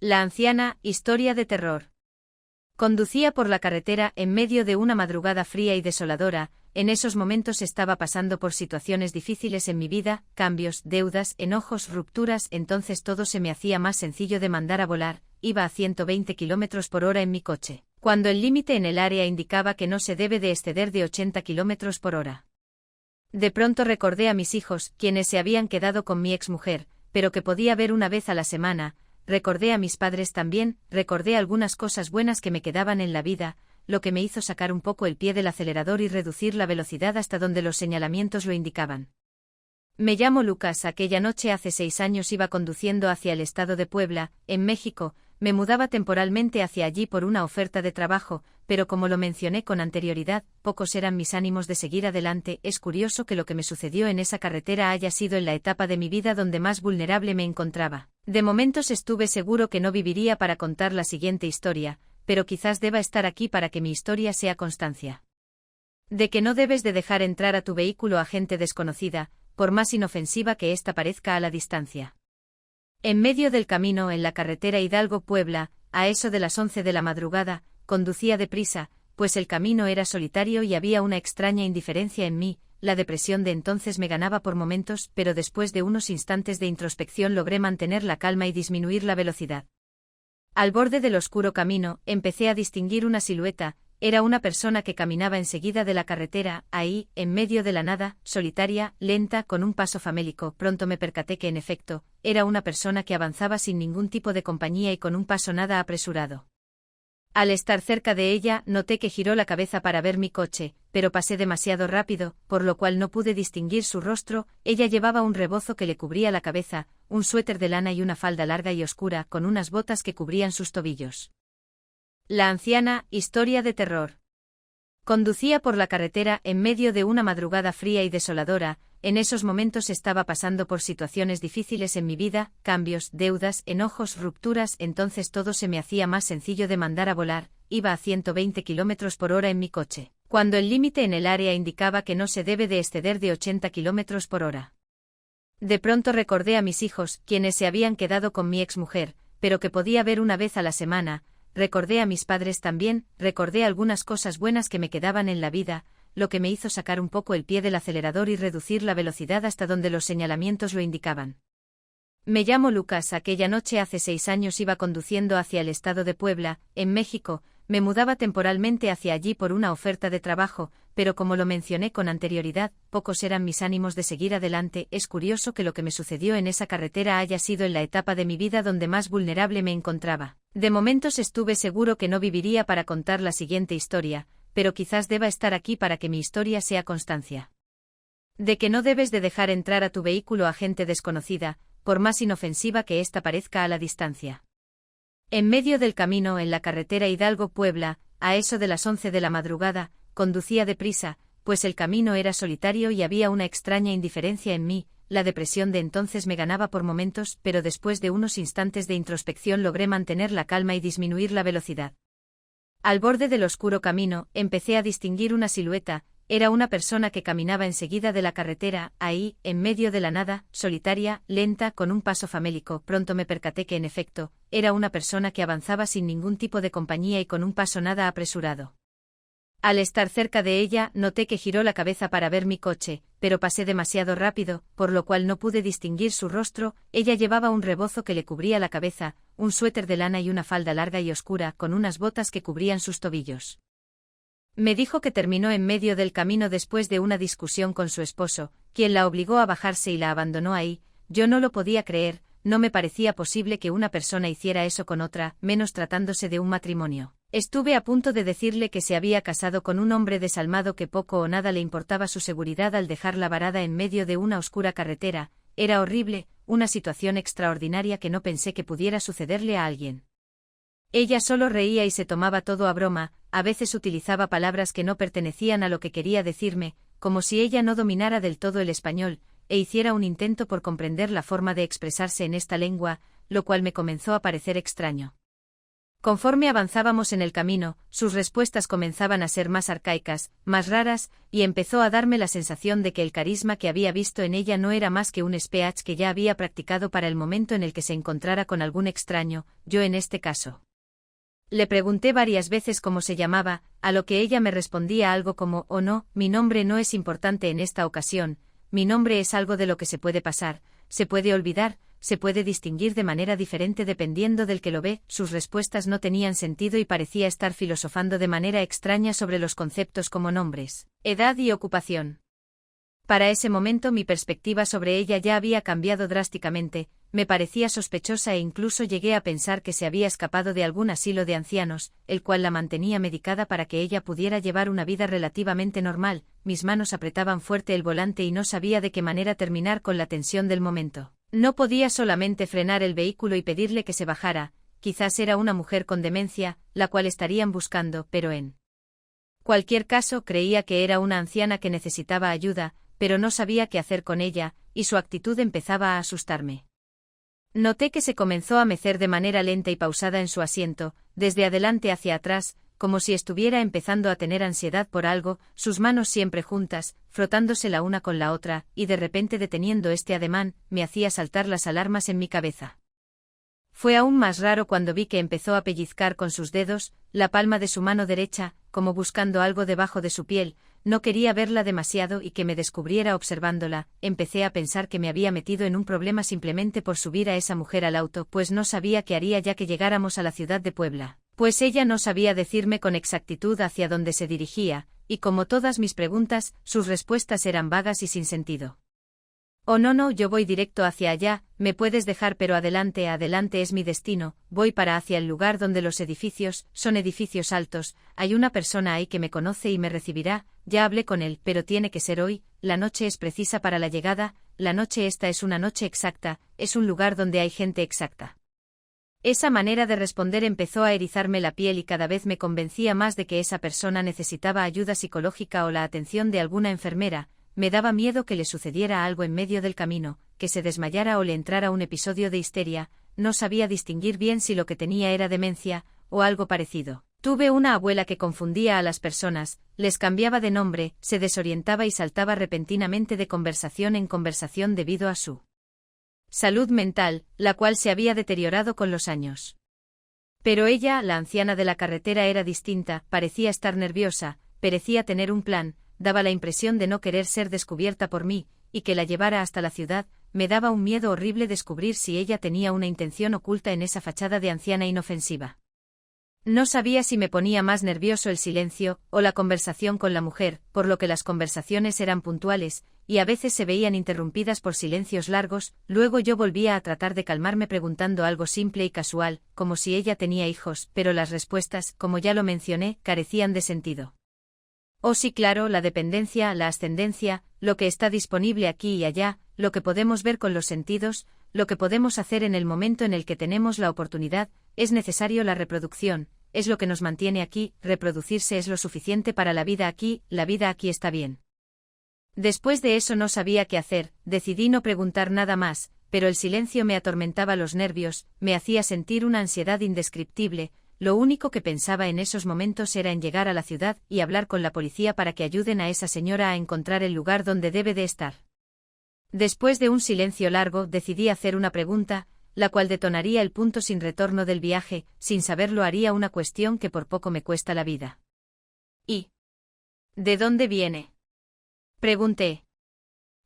La anciana, historia de terror. Conducía por la carretera en medio de una madrugada fría y desoladora. En esos momentos estaba pasando por situaciones difíciles en mi vida, cambios, deudas, enojos, rupturas. Entonces todo se me hacía más sencillo de mandar a volar. Iba a 120 km por hora en mi coche, cuando el límite en el área indicaba que no se debe de exceder de 80 km por hora. De pronto recordé a mis hijos, quienes se habían quedado con mi exmujer, pero que podía ver una vez a la semana. Recordé a mis padres también, recordé algunas cosas buenas que me quedaban en la vida, lo que me hizo sacar un poco el pie del acelerador y reducir la velocidad hasta donde los señalamientos lo indicaban. Me llamo Lucas. Aquella noche hace 6 años iba conduciendo hacia el estado de Puebla, en México. Me mudaba temporalmente hacia allí por una oferta de trabajo, pero como lo mencioné con anterioridad, pocos eran mis ánimos de seguir adelante. Es curioso que lo que me sucedió en esa carretera haya sido en la etapa de mi vida donde más vulnerable me encontraba. De momentos estuve seguro que no viviría para contar la siguiente historia, pero quizás deba estar aquí para que mi historia sea constancia de que no debes de dejar entrar a tu vehículo a gente desconocida, por más inofensiva que ésta parezca a la distancia. En medio del camino en la carretera Hidalgo-Puebla, a eso de las 11 de la madrugada, conducía deprisa, pues el camino era solitario y había una extraña indiferencia en mí. La depresión de entonces me ganaba por momentos, pero después de unos instantes de introspección logré mantener la calma y disminuir la velocidad. Al borde del oscuro camino, empecé a distinguir una silueta. Era una persona que caminaba enseguida de la carretera, ahí, en medio de la nada, solitaria, lenta, con un paso famélico. Pronto me percaté que en efecto, era una persona que avanzaba sin ningún tipo de compañía y con un paso nada apresurado. Al estar cerca de ella, noté que giró la cabeza para ver mi coche, pero pasé demasiado rápido, por lo cual no pude distinguir su rostro. Ella llevaba un rebozo que le cubría la cabeza, un suéter de lana y una falda larga y oscura, con unas botas que cubrían sus tobillos. La anciana, historia de terror. Conducía por la carretera en medio de una madrugada fría y desoladora. En esos momentos estaba pasando por situaciones difíciles en mi vida, cambios, deudas, enojos, rupturas. Entonces todo se me hacía más sencillo de mandar a volar. Iba a 120 km por hora en mi coche, cuando el límite en el área indicaba que no se debe de exceder de 80 km por hora. De pronto recordé a mis hijos, quienes se habían quedado con mi exmujer, pero que podía ver una vez a la semana. Recordé a mis padres también, recordé algunas cosas buenas que me quedaban en la vida, lo que me hizo sacar un poco el pie del acelerador y reducir la velocidad hasta donde los señalamientos lo indicaban. Me llamo Lucas. Aquella noche hace 6 años iba conduciendo hacia el estado de Puebla, en México. Me mudaba temporalmente hacia allí por una oferta de trabajo, pero como lo mencioné con anterioridad, pocos eran mis ánimos de seguir adelante. Es curioso que lo que me sucedió en esa carretera haya sido en la etapa de mi vida donde más vulnerable me encontraba. De momentos estuve seguro que no viviría para contar la siguiente historia, pero quizás deba estar aquí para que mi historia sea constancia de que no debes de dejar entrar a tu vehículo a gente desconocida, por más inofensiva que ésta parezca a la distancia. En medio del camino en la carretera Hidalgo-Puebla, a eso de las 11 de la madrugada, conducía deprisa, pues el camino era solitario y había una extraña indiferencia en mí. La depresión de entonces me ganaba por momentos, pero después de unos instantes de introspección logré mantener la calma y disminuir la velocidad. Al borde del oscuro camino, empecé a distinguir una silueta. Era una persona que caminaba enseguida de la carretera, ahí, en medio de la nada, solitaria, lenta, con un paso famélico. Pronto me percaté que en efecto, era una persona que avanzaba sin ningún tipo de compañía y con un paso nada apresurado. Al estar cerca de ella, noté que giró la cabeza para ver mi coche, pero pasé demasiado rápido, por lo cual no pude distinguir su rostro. Ella llevaba un rebozo que le cubría la cabeza, un suéter de lana y una falda larga y oscura, con unas botas que cubrían sus tobillos. Me dijo que terminó en medio del camino después de una discusión con su esposo, quien la obligó a bajarse y la abandonó ahí. Yo no lo podía creer, no me parecía posible que una persona hiciera eso con otra, menos tratándose de un matrimonio. Estuve a punto de decirle que se había casado con un hombre desalmado que poco o nada le importaba su seguridad al dejarla varada en medio de una oscura carretera. Era horrible, una situación extraordinaria que no pensé que pudiera sucederle a alguien. Ella solo reía y se tomaba todo a broma, a veces utilizaba palabras que no pertenecían a lo que quería decirme, como si ella no dominara del todo el español, e hiciera un intento por comprender la forma de expresarse en esta lengua, lo cual me comenzó a parecer extraño. Conforme avanzábamos en el camino, sus respuestas comenzaban a ser más arcaicas, más raras, y empezó a darme la sensación de que el carisma que había visto en ella no era más que un speech que ya había practicado para el momento en el que se encontrara con algún extraño, yo en este caso. Le pregunté varias veces cómo se llamaba, a lo que ella me respondía algo como: «Oh no, mi nombre no es importante en esta ocasión, mi nombre es algo de lo que se puede pasar, se puede olvidar, se puede distinguir de manera diferente dependiendo del que lo ve». Sus respuestas no tenían sentido y parecía estar filosofando de manera extraña sobre los conceptos como nombres, edad y ocupación. Para ese momento mi perspectiva sobre ella ya había cambiado drásticamente, me parecía sospechosa e incluso llegué a pensar que se había escapado de algún asilo de ancianos, el cual la mantenía medicada para que ella pudiera llevar una vida relativamente normal. Mis manos apretaban fuerte el volante y no sabía de qué manera terminar con la tensión del momento. No podía solamente frenar el vehículo y pedirle que se bajara, quizás era una mujer con demencia, la cual estarían buscando, pero en cualquier caso creía que era una anciana que necesitaba ayuda, pero no sabía qué hacer con ella, y su actitud empezaba a asustarme. Noté que se comenzó a mecer de manera lenta y pausada en su asiento, desde adelante hacia atrás, como si estuviera empezando a tener ansiedad por algo, sus manos siempre juntas, frotándose la una con la otra, y de repente deteniendo este ademán, me hacía saltar las alarmas en mi cabeza. Fue aún más raro cuando vi que empezó a pellizcar con sus dedos la palma de su mano derecha, como buscando algo debajo de su piel. No quería verla demasiado y que me descubriera observándola. Empecé a pensar que me había metido en un problema simplemente por subir a esa mujer al auto, pues no sabía qué haría ya que llegáramos a la ciudad de Puebla, pues ella no sabía decirme con exactitud hacia dónde se dirigía, y como todas mis preguntas, sus respuestas eran vagas y sin sentido. «Oh no, yo voy directo hacia allá, me puedes dejar, pero adelante, adelante es mi destino, voy para hacia el lugar donde los edificios, son edificios altos, hay una persona ahí que me conoce y me recibirá, ya hablé con él, pero tiene que ser hoy, la noche es precisa para la llegada, la noche esta es una noche exacta, es un lugar donde hay gente exacta». Esa manera de responder empezó a erizarme la piel y cada vez me convencía más de que esa persona necesitaba ayuda psicológica o la atención de alguna enfermera. Me daba miedo que le sucediera algo en medio del camino, que se desmayara o le entrara un episodio de histeria. No sabía distinguir bien si lo que tenía era demencia, o algo parecido. Tuve una abuela que confundía a las personas, les cambiaba de nombre, se desorientaba y saltaba repentinamente de conversación en conversación debido a su salud mental, la cual se había deteriorado con los años. Pero ella, la anciana de la carretera, era distinta, parecía estar nerviosa, parecía tener un plan, daba la impresión de no querer ser descubierta por mí, y que la llevara hasta la ciudad. Me daba un miedo horrible descubrir si ella tenía una intención oculta en esa fachada de anciana inofensiva. No sabía si me ponía más nervioso el silencio, o la conversación con la mujer, por lo que las conversaciones eran puntuales, y a veces se veían interrumpidas por silencios largos. Luego yo volvía a tratar de calmarme preguntando algo simple y casual, como si ella tenía hijos, pero las respuestas, como ya lo mencioné, carecían de sentido. Oh sí, claro, la dependencia, la ascendencia, lo que está disponible aquí y allá, lo que podemos ver con los sentidos, lo que podemos hacer en el momento en el que tenemos la oportunidad, es necesario la reproducción, es lo que nos mantiene aquí, reproducirse es lo suficiente para la vida aquí está bien. Después de eso no sabía qué hacer, decidí no preguntar nada más, pero el silencio me atormentaba los nervios, me hacía sentir una ansiedad indescriptible. Lo único que pensaba en esos momentos era en llegar a la ciudad y hablar con la policía para que ayuden a esa señora a encontrar el lugar donde debe de estar. Después de un silencio largo, decidí hacer una pregunta, la cual detonaría el punto sin retorno del viaje. Sin saberlo haría una cuestión que por poco me cuesta la vida. ¿Y de dónde viene?, pregunté.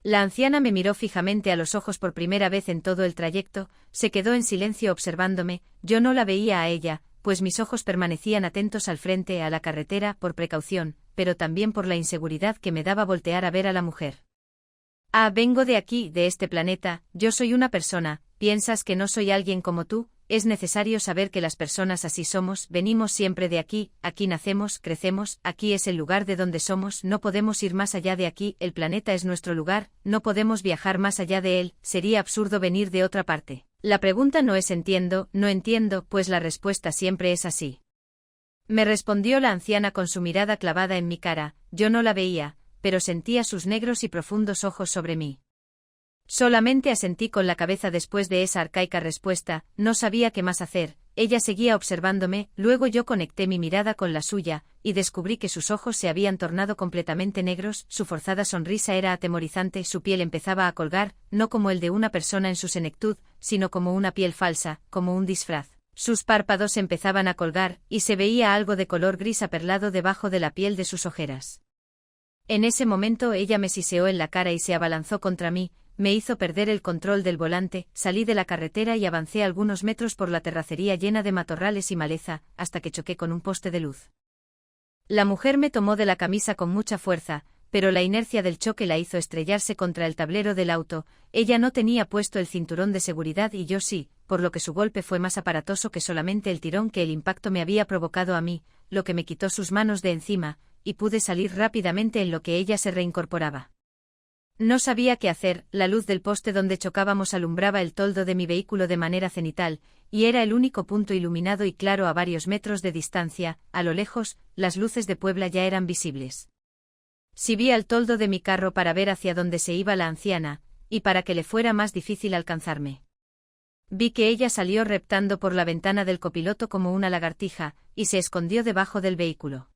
La anciana me miró fijamente a los ojos por primera vez en todo el trayecto, se quedó en silencio observándome. Yo no la veía a ella, pues mis ojos permanecían atentos al frente, a la carretera, por precaución, pero también por la inseguridad que me daba voltear a ver a la mujer. «Ah, vengo de aquí, de este planeta, yo soy una persona, ¿piensas que no soy alguien como tú? Es necesario saber que las personas así somos, venimos siempre de aquí, aquí nacemos, crecemos, aquí es el lugar de donde somos, no podemos ir más allá de aquí, el planeta es nuestro lugar, no podemos viajar más allá de él, sería absurdo venir de otra parte». La pregunta no es entiendo, no entiendo, pues la respuesta siempre es así. Me respondió la anciana con su mirada clavada en mi cara. Yo no la veía, pero sentía sus negros y profundos ojos sobre mí. Solamente asentí con la cabeza después de esa arcaica respuesta. No sabía qué más hacer, ella seguía observándome, luego yo conecté mi mirada con la suya, y descubrí que sus ojos se habían tornado completamente negros, su forzada sonrisa era atemorizante, su piel empezaba a colgar, no como el de una persona en su senectud, sino como una piel falsa, como un disfraz. Sus párpados empezaban a colgar, y se veía algo de color gris aperlado debajo de la piel de sus ojeras. En ese momento ella me siseó en la cara y se abalanzó contra mí, me hizo perder el control del volante, salí de la carretera y avancé algunos metros por la terracería llena de matorrales y maleza, hasta que choqué con un poste de luz. La mujer me tomó de la camisa con mucha fuerza, pero la inercia del choque la hizo estrellarse contra el tablero del auto. Ella no tenía puesto el cinturón de seguridad y yo sí, por lo que su golpe fue más aparatoso que solamente el tirón que el impacto me había provocado a mí, lo que me quitó sus manos de encima, y pude salir rápidamente en lo que ella se reincorporaba. No sabía qué hacer, la luz del poste donde chocábamos alumbraba el toldo de mi vehículo de manera cenital, y era el único punto iluminado y claro a varios metros de distancia. A lo lejos, las luces de Puebla ya eran visibles. Subí al toldo de mi carro para ver hacia dónde se iba la anciana, y para que le fuera más difícil alcanzarme. Vi que ella salió reptando por la ventana del copiloto como una lagartija, y se escondió debajo del vehículo.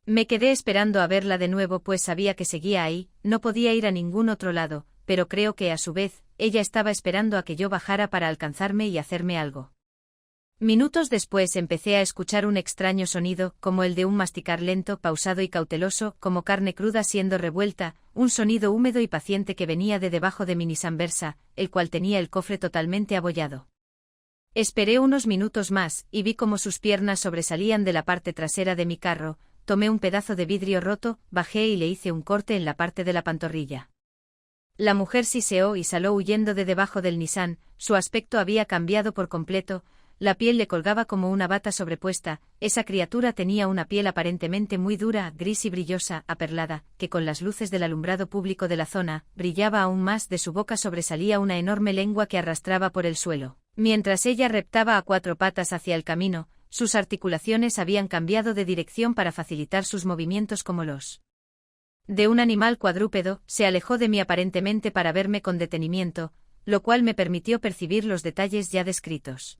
Me quedé esperando a verla de nuevo pues sabía que seguía ahí, no podía ir a ningún otro lado, pero creo que a su vez, ella estaba esperando a que yo bajara para alcanzarme y hacerme algo. Minutos después empecé a escuchar un extraño sonido, como el de un masticar lento, pausado y cauteloso, como carne cruda siendo revuelta, un sonido húmedo y paciente que venía de debajo de mi Nissan Versa, el cual tenía el cofre totalmente abollado. Esperé unos minutos más, y vi como sus piernas sobresalían de la parte trasera de mi carro. Tomé un pedazo de vidrio roto, bajé y le hice un corte en la parte de la pantorrilla. La mujer siseó y salió huyendo de debajo del Nissan, su aspecto había cambiado por completo, la piel le colgaba como una bata sobrepuesta, esa criatura tenía una piel aparentemente muy dura, gris y brillosa, aperlada, que con las luces del alumbrado público de la zona, brillaba aún más, de su boca sobresalía una enorme lengua que arrastraba por el suelo. Mientras ella reptaba a cuatro patas hacia el camino, sus articulaciones habían cambiado de dirección para facilitar sus movimientos como los de un animal cuadrúpedo, se alejó de mí aparentemente para verme con detenimiento, lo cual me permitió percibir los detalles ya descritos.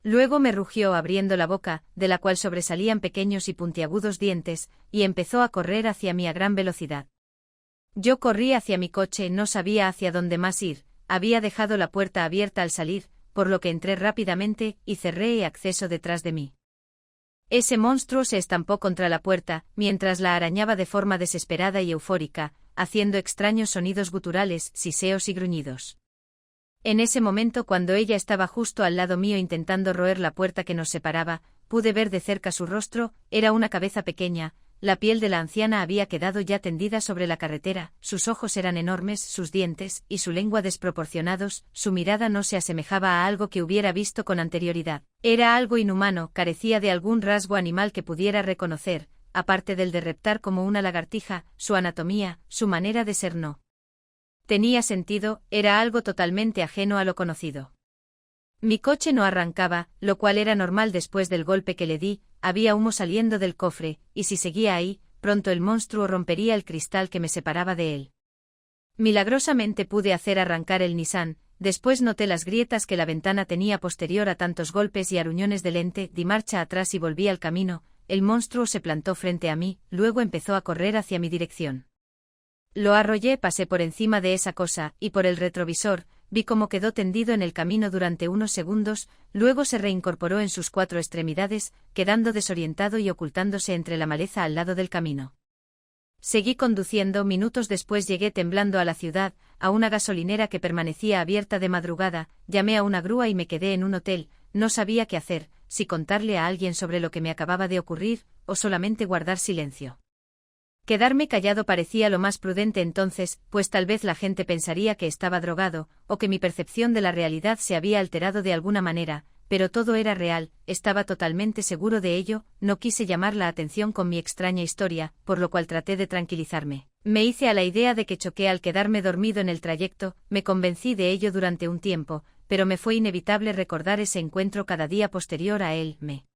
Luego me rugió abriendo la boca, de la cual sobresalían pequeños y puntiagudos dientes, y empezó a correr hacia mí a gran velocidad. Yo corrí hacia mi coche, no sabía hacia dónde más ir, había dejado la puerta abierta al salir, por lo que entré rápidamente, y cerré el acceso detrás de mí. Ese monstruo se estampó contra la puerta, mientras la arañaba de forma desesperada y eufórica, haciendo extraños sonidos guturales, siseos y gruñidos. En ese momento cuando ella estaba justo al lado mío intentando roer la puerta que nos separaba, pude ver de cerca su rostro, era una cabeza pequeña. La piel de la anciana había quedado ya tendida sobre la carretera, sus ojos eran enormes, sus dientes y su lengua desproporcionados, su mirada no se asemejaba a algo que hubiera visto con anterioridad. Era algo inhumano, carecía de algún rasgo animal que pudiera reconocer, aparte del de reptar como una lagartija, su anatomía, su manera de ser no tenía sentido, era algo totalmente ajeno a lo conocido. Mi coche no arrancaba, lo cual era normal después del golpe que le di, había humo saliendo del cofre, y si seguía ahí, pronto el monstruo rompería el cristal que me separaba de él. Milagrosamente pude hacer arrancar el Nissan, después noté las grietas que la ventana tenía posterior a tantos golpes y aruñones de lente, di marcha atrás y volví al camino, el monstruo se plantó frente a mí, luego empezó a correr hacia mi dirección. Lo arrollé, pasé por encima de esa cosa, y por el retrovisor, vi cómo quedó tendido en el camino durante unos segundos, luego se reincorporó en sus cuatro extremidades, quedando desorientado y ocultándose entre la maleza al lado del camino. Seguí conduciendo, minutos después llegué temblando a la ciudad, a una gasolinera que permanecía abierta de madrugada, llamé a una grúa y me quedé en un hotel, no sabía qué hacer, si contarle a alguien sobre lo que me acababa de ocurrir, o solamente guardar silencio. Quedarme callado parecía lo más prudente entonces, pues tal vez la gente pensaría que estaba drogado, o que mi percepción de la realidad se había alterado de alguna manera, pero todo era real, estaba totalmente seguro de ello, no quise llamar la atención con mi extraña historia, por lo cual traté de tranquilizarme. Me hice a la idea de que choqué al quedarme dormido en el trayecto, me convencí de ello durante un tiempo, pero me fue inevitable recordar ese encuentro cada día posterior a él, me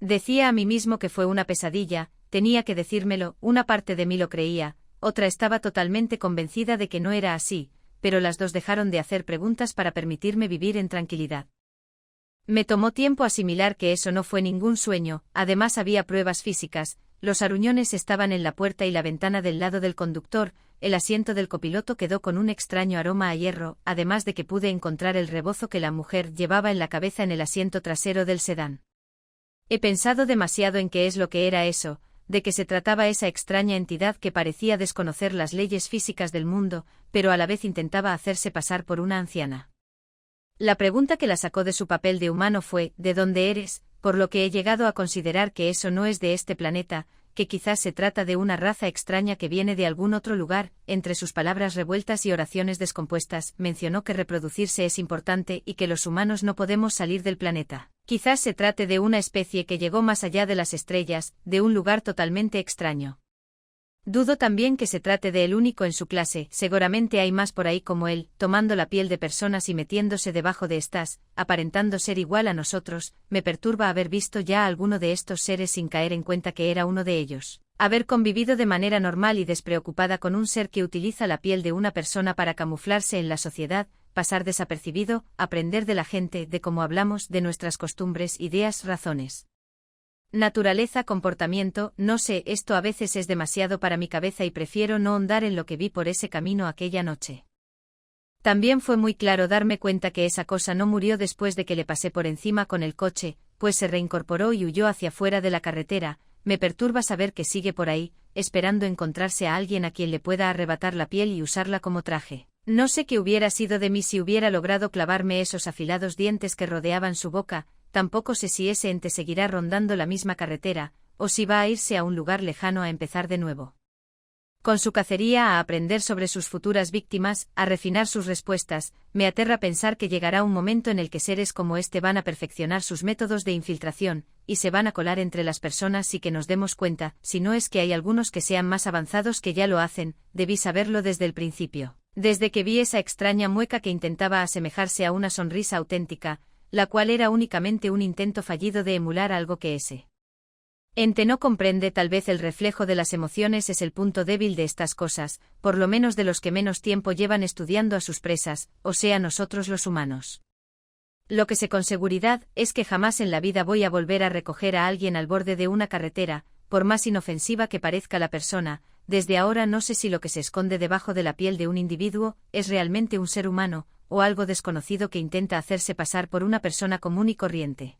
decía a mí mismo que fue una pesadilla, tenía que decírmelo, una parte de mí lo creía, otra estaba totalmente convencida de que no era así, pero las dos dejaron de hacer preguntas para permitirme vivir en tranquilidad. Me tomó tiempo asimilar que eso no fue ningún sueño, además había pruebas físicas, los aruñones estaban en la puerta y la ventana del lado del conductor, el asiento del copiloto quedó con un extraño aroma a hierro, además de que pude encontrar el rebozo que la mujer llevaba en la cabeza en el asiento trasero del sedán. He pensado demasiado en qué es lo que era eso, de qué se trataba esa extraña entidad que parecía desconocer las leyes físicas del mundo, pero a la vez intentaba hacerse pasar por una anciana. La pregunta que la sacó de su papel de humano fue, ¿de dónde eres?, por lo que he llegado a considerar que eso no es de este planeta, que quizás se trata de una raza extraña que viene de algún otro lugar. Entre sus palabras revueltas y oraciones descompuestas, mencionó que reproducirse es importante y que los humanos no podemos salir del planeta. Quizás se trate de una especie que llegó más allá de las estrellas, de un lugar totalmente extraño. Dudo también que se trate de el único en su clase, seguramente hay más por ahí como él, tomando la piel de personas y metiéndose debajo de estas, aparentando ser igual a nosotros. Me perturba haber visto ya a alguno de estos seres sin caer en cuenta que era uno de ellos. Haber convivido de manera normal y despreocupada con un ser que utiliza la piel de una persona para camuflarse en la sociedad, pasar desapercibido, aprender de la gente, de cómo hablamos, de nuestras costumbres, ideas, razones. Naturaleza, comportamiento, no sé, esto a veces es demasiado para mi cabeza y prefiero no ahondar en lo que vi por ese camino aquella noche. También fue muy claro darme cuenta que esa cosa no murió después de que le pasé por encima con el coche, pues se reincorporó y huyó hacia fuera de la carretera. Me perturba saber que sigue por ahí, esperando encontrarse a alguien a quien le pueda arrebatar la piel y usarla como traje. No sé qué hubiera sido de mí si hubiera logrado clavarme esos afilados dientes que rodeaban su boca. Tampoco sé si ese ente seguirá rondando la misma carretera, o si va a irse a un lugar lejano a empezar de nuevo. Con su cacería a aprender sobre sus futuras víctimas, a refinar sus respuestas, me aterra pensar que llegará un momento en el que seres como este van a perfeccionar sus métodos de infiltración, y se van a colar entre las personas y que nos demos cuenta, si no es que hay algunos que sean más avanzados que ya lo hacen. Debí saberlo desde el principio. Desde que vi esa extraña mueca que intentaba asemejarse a una sonrisa auténtica, la cual era únicamente un intento fallido de emular algo que ese ente no comprende. Tal vez el reflejo de las emociones es el punto débil de estas cosas, por lo menos de los que menos tiempo llevan estudiando a sus presas, o sea nosotros los humanos. Lo que sé con seguridad es que jamás en la vida voy a volver a recoger a alguien al borde de una carretera, por más inofensiva que parezca la persona. Desde ahora no sé si lo que se esconde debajo de la piel de un individuo es realmente un ser humano, o algo desconocido que intenta hacerse pasar por una persona común y corriente.